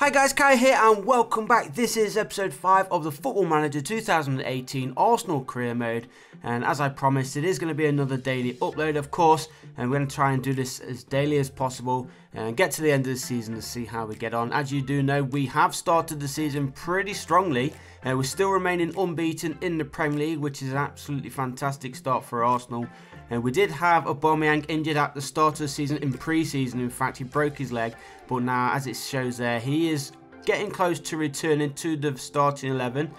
Hi guys, Kai here and welcome back. This is episode 5 of the Football Manager 2018 Arsenal Career Mode, and as I promised, it is going to be another daily upload, of course, and we're going to try and do this as daily as possible and get to the end of the season to see how we get on. As you do know, we have started the season pretty strongly. We're still remaining unbeaten in the Premier League, which is an absolutely fantastic start for Arsenal. And we did have Aubameyang injured at the start of the season in pre-season. In fact, he broke his leg, but now, as it shows there, he is getting close to returning to the starting 11.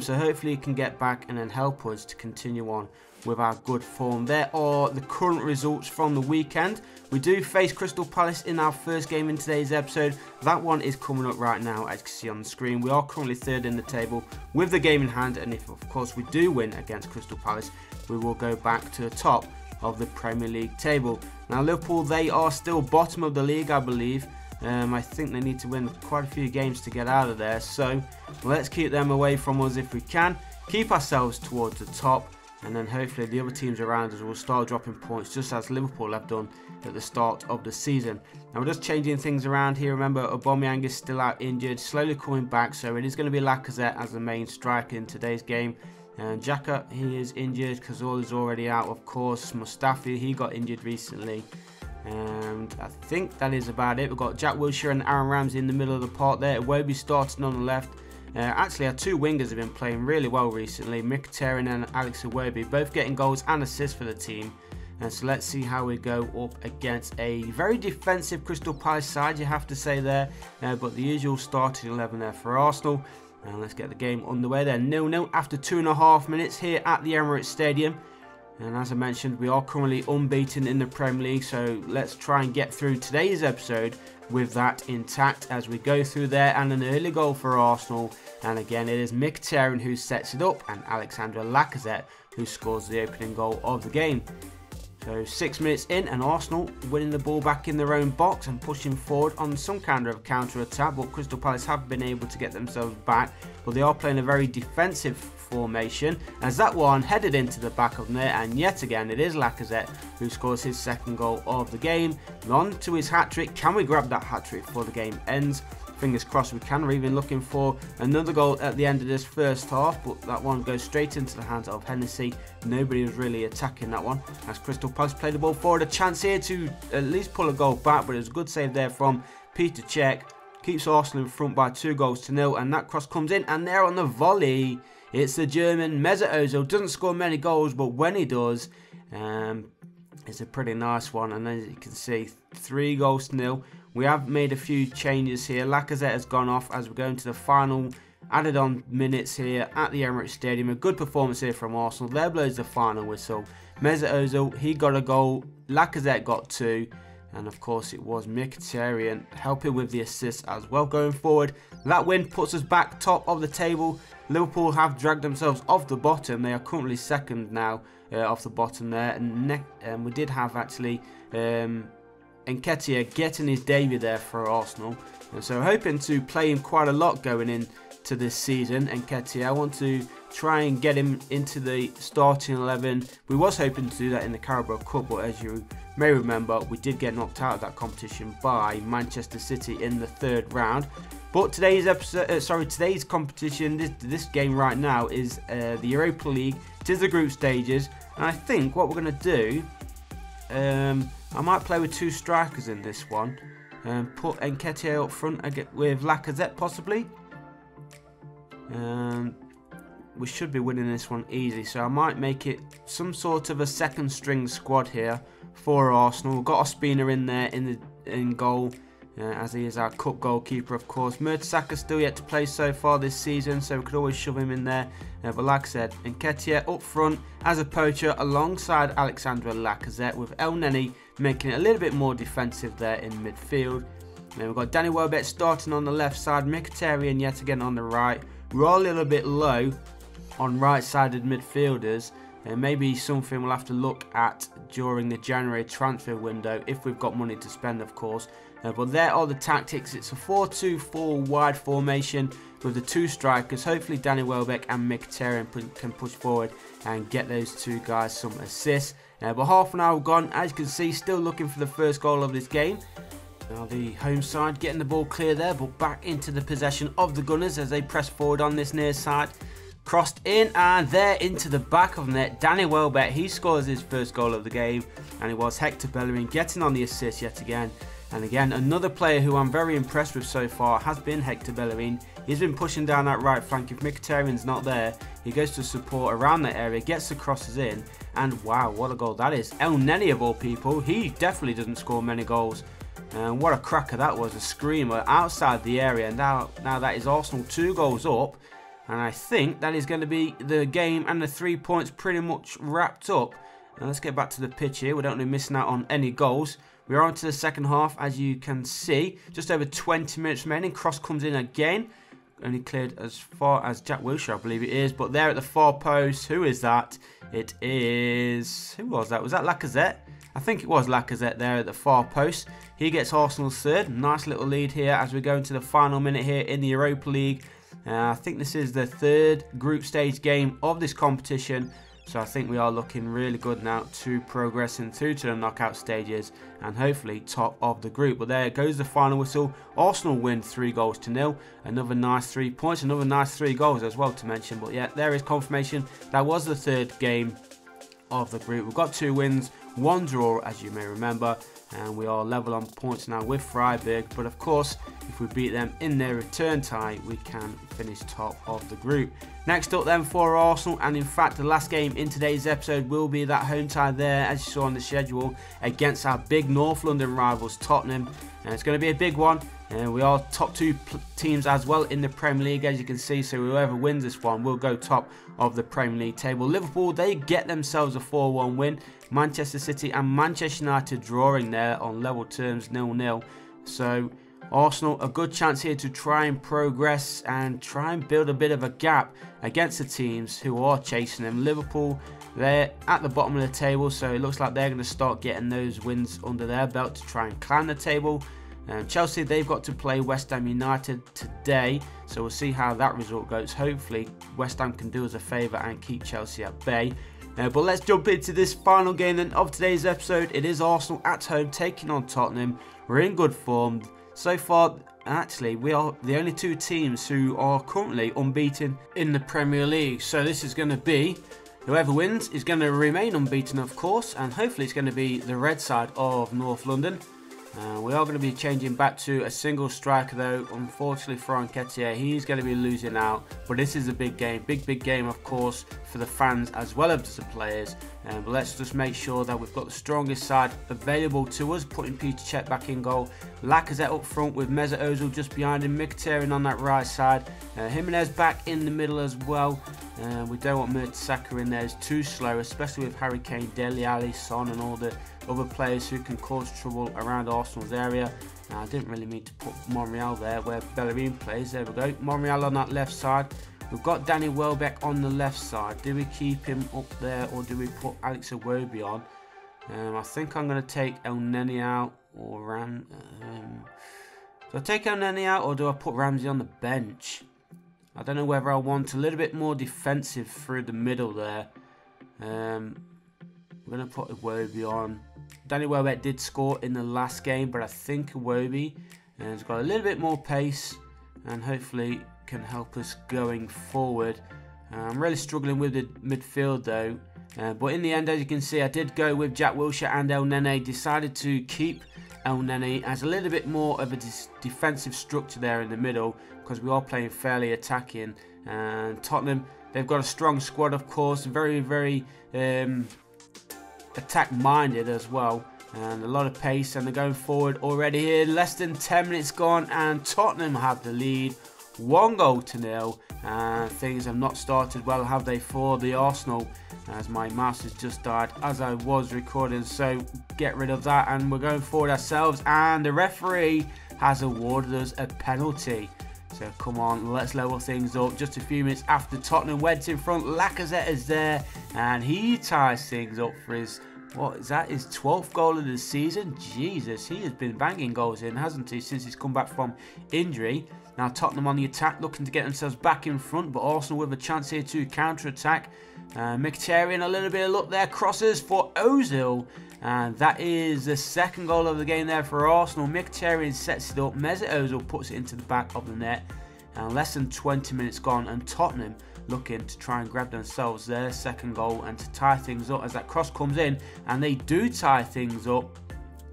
So hopefully he can get back and then help us to continue on with our good form. There are the current results from the weekend. We do face Crystal Palace in our first game in today's episode. That one is coming up right now, as you can see on the screen. We are currently third in the table with the game in hand, and if of course we do win against Crystal Palace, we will go back to the top of the Premier League table. Now Liverpool, they are still bottom of the league, I believe. I think they need to win quite a few games to get out of there, so let's keep them away from us if we can, keep ourselves towards the top, and then hopefully the other teams around us will start dropping points just as Liverpool have done at the start of the season. Now we're just changing things around here. Remember, Aubameyang is still out injured, slowly coming back, so it is going to be Lacazette as the main striker in today's game. And Xhaka, he is injured. Cazorla is already out, of course. Mustafi, he got injured recently. And I think that is about it. We've got Jack Wilshere and Aaron Ramsey in the middle of the park there. Iwobi starting on the left. Actually, our two wingers have been playing really well recently. Mkhitaryan and Alex Iwobi, both getting goals and assists for the team. And so let's see how we go up against a very defensive Crystal Palace side, you have to say there. But the usual starting 11 there for Arsenal. And let's get the game underway there. 0-0 after 2.5 minutes here at the Emirates Stadium. And as I mentioned, we are currently unbeaten in the Premier League, so let's try and get through today's episode with that intact as we go through there. And an early goal for Arsenal, and again it is Mkhitaryan who sets it up and Alexandre Lacazette who scores the opening goal of the game. So 6 minutes in and Arsenal winning the ball back in their own box and pushing forward on some kind of counter-attack, but Crystal Palace have been able to get themselves back, but they are playing a very defensive formation as that one headed into the back of net, and yet again it is Lacazette who scores his second goal of the game. And on to his hat-trick. Can we grab that hat-trick before the game ends? Fingers crossed we can. We're even looking for another goal at the end of this first half, but that one goes straight into the hands of Hennessy. Nobody was really attacking that one as Crystal Palace played the ball forward. A chance here to at least pull a goal back, but it was a good save there from Peter Cech. Keeps Arsenal in front by 2-0, and that cross comes in, and there on the volley, it's the German Mesut Ozil. Doesn't score many goals, but when he does, it's a pretty nice one. And as you can see, 3-0. We have made a few changes here. Lacazette has gone off as we go into the final added on minutes here at the Emirates Stadium. A good performance here from Arsenal. There blows the final whistle. Mesut Ozil, he got a goal. Lacazette got 2. And of course it was Mkhitaryan helping with the assist as well going forward. That win puts us back top of the table. Liverpool have dragged themselves off the bottom. They are currently second now off the bottom there. And we did have actually Nketiah getting his debut there for Arsenal. And so hoping to play him quite a lot going into this season. Nketiah, I want to try and get him into the starting 11. We was hoping to do that in the Carabao Cup, but as you may remember, we did get knocked out of that competition by Manchester City in the third round. But today's competition, this game right now is the Europa League. It is the group stages, and I think what we're going to do, I might play with 2 strikers in this one, and put Nketiah up front with Lacazette possibly. We should be winning this one easy, so I might make it some sort of a second string squad here for Arsenal. We've got Ospina in there in goal, as he is our cup goalkeeper, of course. Mertesacker still yet to play so far this season, so we could always shove him in there. But like I said, Nketiah up front as a poacher alongside Alexandre Lacazette, with El Neni making it a little bit more defensive there in midfield. Then we've got Danny Welbeck starting on the left side, Mkhitaryan yet again on the right. We're all a little bit low on right-sided midfielders, and maybe something we'll have to look at during the January transfer window if we've got money to spend, of course. But there are the tactics. It's a 4-2-4 wide formation with the 2 strikers. Hopefully Danny Welbeck and Mkhitaryan can push forward and get those 2 guys some assists. But half an hour gone, as you can see, still looking for the first goal of this game. Now the home side getting the ball clear there, but back into the possession of the Gunners as they press forward on this near side. Crossed in and there into the back of the net. Danny Welbeck, he scores his first goal of the game, and it was Hector Bellerin getting on the assist yet again. And again, another player who I'm very impressed with so far has been Hector Bellerin. He's been pushing down that right flank. If Mkhitaryan's not there, he goes to support around that area, gets the crosses in, and wow, what a goal that is. El Neni of all people, he definitely doesn't score many goals. And what a cracker that was, a screamer outside the area. And now that is Arsenal 2 goals up. And I think that is going to be the game and the 3 points pretty much wrapped up. Now let's get back to the pitch here. We don't want to be missing out on any goals. We're on to the second half, as you can see. Just over 20 minutes remaining. Cross comes in again. Only cleared as far as Jack Wilshere, I believe it is. But there at the far post, who is that? It is... Who was that? Was that Lacazette? I think it was Lacazette there at the far post. He gets Arsenal's third. Nice little lead here as we go into the final minute here in the Europa League. I think this is the third group stage game of this competition. So I think we are looking really good now to progressing through to the knockout stages and hopefully top of the group. But there goes the final whistle. Arsenal win 3-0. Another nice 3 points, another nice 3 goals as well to mention. But yeah, there is confirmation. That was the third game of the group. We've got 2 wins, 1 draw, as you may remember, and we are level on points now with Freiburg. But of course, if we beat them in their return tie, we can finish top of the group. Next up then for Arsenal, and in fact the last game in today's episode will be that home tie there, as you saw on the schedule, against our big North London rivals Tottenham. And it's going to be a big one. And we are top 2 teams as well in the Premier League, as you can see. So whoever wins this one will go top of the Premier League table. Liverpool, they get themselves a 4-1 win. Manchester City and Manchester United drawing there on level terms, 0-0. So Arsenal, a good chance here to try and progress and try and build a bit of a gap against the teams who are chasing them. Liverpool, they're at the bottom of the table, so it looks like they're going to start getting those wins under their belt to try and climb the table. Chelsea, they've got to play West Ham United today, so we'll see how that result goes. Hopefully West Ham can do us a favour and keep Chelsea at bay. But let's jump into this final game then of today's episode. It is Arsenal at home taking on Tottenham. We're in good form. So far, actually, we are the only 2 teams who are currently unbeaten in the Premier League. So this is going to be, whoever wins is going to remain unbeaten, of course, and hopefully it's going to be the red side of North London. We are going to be changing back to a single striker though. Unfortunately for Nketiah, he's going to be losing out. But this is a big game. Big game, of course, for the fans as well as the players. But let's just make sure that we've got the strongest side available to us. Putting Peter Cech back in goal. Lacazette up front with Mesut Ozil just behind him. Mkhitaryan on that right side. Jimenez back in the middle as well. We don't want Mertesacker in there. It's too slow, especially with Harry Kane, Dele Alli, Son and all the other players who can cause trouble around Arsenal's area. Now, I didn't really mean to put Monreal there where Bellerin plays. There we go. Monreal on that left side. We've got Danny Welbeck on the left side. Do we keep him up there or do we put Alex Iwobi on? I think I'm going to take El Neni out or Ram. Do I take El Neni out or do I put Ramsey on the bench? I don't know whether I want a little bit more defensive through the middle there. I'm going to put Iwobi on. Danny Welbeck did score in the last game, but I think Iwobi has got a little bit more pace and hopefully can help us going forward. I'm really struggling with the midfield though. But in the end, as you can see, I did go with Jack Wilshere and El Neni. Decided to keep El Neni as a little bit more of a defensive structure there in the middle because we are playing fairly attacking. And Tottenham, they've got a strong squad, of course, very attack-minded as well, and a lot of pace, and they're going forward already here. Less than 10 minutes gone, and Tottenham have the lead, 1-0, and things have not started well, have they, for the Arsenal, as my mouse has just died as I was recording, so get rid of that, and we're going forward ourselves, and the referee has awarded us a penalty. So come on, let's level things up. Just a few minutes after Tottenham went in front, Lacazette is there and he ties things up for his, what is that, his 12th goal of the season? Jesus, he has been banging goals in, hasn't he, since he's come back from injury. Now Tottenham on the attack, looking to get themselves back in front, but Arsenal with a chance here to counter-attack. Mkhitaryan, a little bit of luck there, crosses for Ozil. And that is the second goal of the game there for Arsenal. Mkhitaryan sets it up, Mesut Ozil puts it into the back of the net. And less than 20 minutes gone, and Tottenham looking to try and grab themselves their second goal and to tie things up as that cross comes in. And they do tie things up.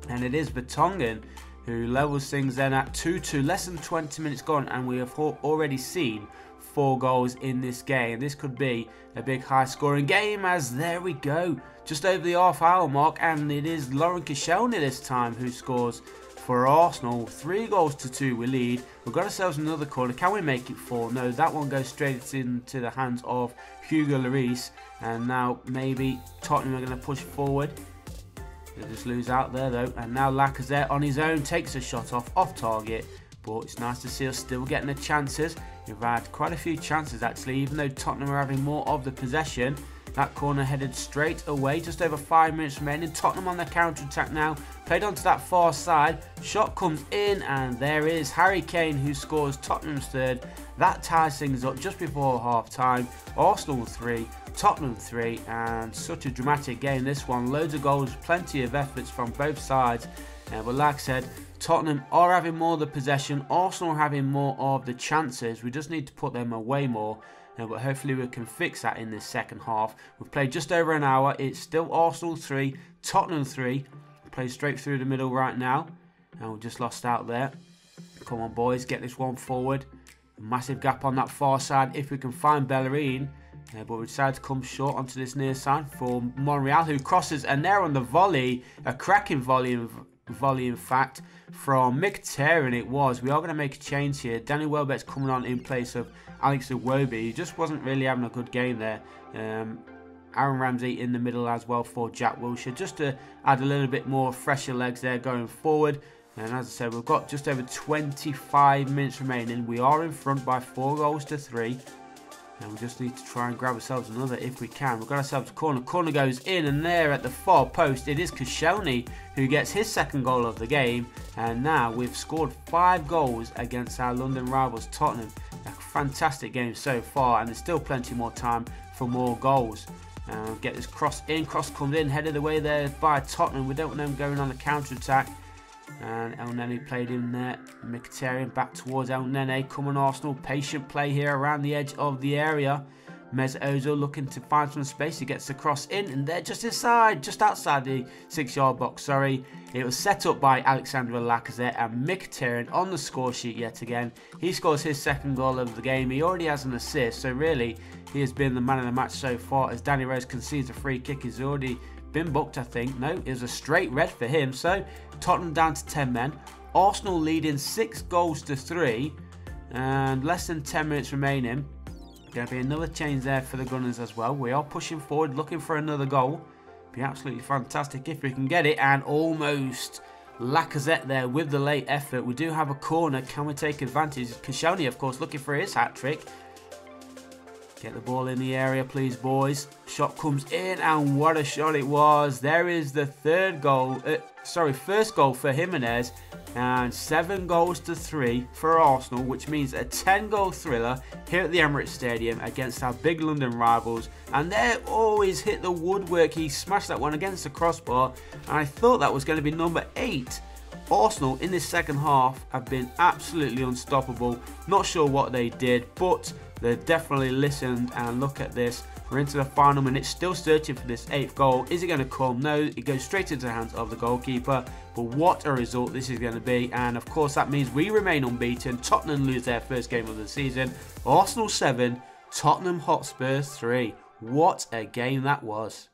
And it is Vertonghen who levels things then at 2-2. Less than 20 minutes gone, and we have already seen 4 goals in this game. This could be a big high scoring game, as there we go, just over the half-hour mark, and it is Laurent Koscielny this time who scores for Arsenal. 3-2 we lead. We've got ourselves another corner. Can we make it 4? No, that one goes straight into the hands of Hugo Lloris, and now maybe Tottenham are going to push forward. They just lose out there though, and now Lacazette on his own takes a shot off target. But it's nice to see us still getting the chances. We've had quite a few chances actually, even though Tottenham are having more of the possession. That corner headed straight away, just over 5 minutes remaining. Tottenham on the counter-attack now, played onto that far side. Shot comes in, and there is Harry Kane who scores Tottenham's third. That ties things up just before half-time. Arsenal 3, Tottenham 3, and such a dramatic game this one. Loads of goals, plenty of efforts from both sides. But like I said, Tottenham are having more of the possession. Arsenal are having more of the chances. We just need to put them away more. But hopefully we can fix that in this second half. We've played just over an hour. It's still Arsenal 3, Tottenham 3. Play straight through the middle right now. And we've just lost out there. Come on, boys, get this one forward. Massive gap on that far side if we can find Bellerin. But we decide to come short onto this near side for Monreal, who crosses. And there on the volley, a cracking volley in fact, from Mkhitaryan it was. We are going to make a change here. Danny Welbeck's coming on in place of Alex Iwobi. He just wasn't really having a good game there. Aaron Ramsey in the middle as well for Jack Wilshere, just to add a little bit more fresher legs there going forward. And as I said, we've got just over 25 minutes remaining. We are in front by 4-3. And we just need to try and grab ourselves another if we can. We've got ourselves a corner. Corner goes in, and there at the far post, it is Koscielny who gets his second goal of the game. And now we've scored 5 goals against our London rivals Tottenham. A fantastic game so far, and there's still plenty more time for more goals. Get this cross in. Cross comes in, headed away there by Tottenham. We don't want them going on the counter-attack. And El Nene played in there. Mkhitaryan back towards El Nene. Come on, Arsenal. Patient play here around the edge of the area. Mesut Ozil looking to find some space. He gets the cross in, and they're just inside, just outside the 6-yard box. Sorry, it was set up by Alexandre Lacazette, and Mkhitaryan on the score sheet yet again. He scores his second goal of the game. He already has an assist, so really he has been the man of the match so far. As Danny Rose concedes a free kick, he's already been booked, I think. No, it was a straight red for him. So Tottenham down to 10 men. Arsenal leading 6-3, and less than 10 minutes remaining. Going to be another change there for the Gunners as well. We are pushing forward, looking for another goal. Be absolutely fantastic if we can get it. And almost Lacazette there with the late effort. We do have a corner. Can we take advantage? Koscielny, of course, looking for his hat-trick. Get the ball in the area, please, boys. Shot comes in, and what a shot it was. There is the first goal for Jimenez. And 7-3 for Arsenal, which means a 10-goal thriller here at the Emirates Stadium against our big London rivals. And they always hit the woodwork. He smashed that one against the crossbar, and I thought that was going to be number 8. Arsenal in this second half have been absolutely unstoppable. Not sure what they did, but they definitely listened. And look at this. We're into the final minute, still searching for this 8th goal. Is it going to come? No, it goes straight into the hands of the goalkeeper. But what a result this is going to be. And of course, that means we remain unbeaten. Tottenham lose their first game of the season. Arsenal 7, Tottenham Hotspur 3. What a game that was.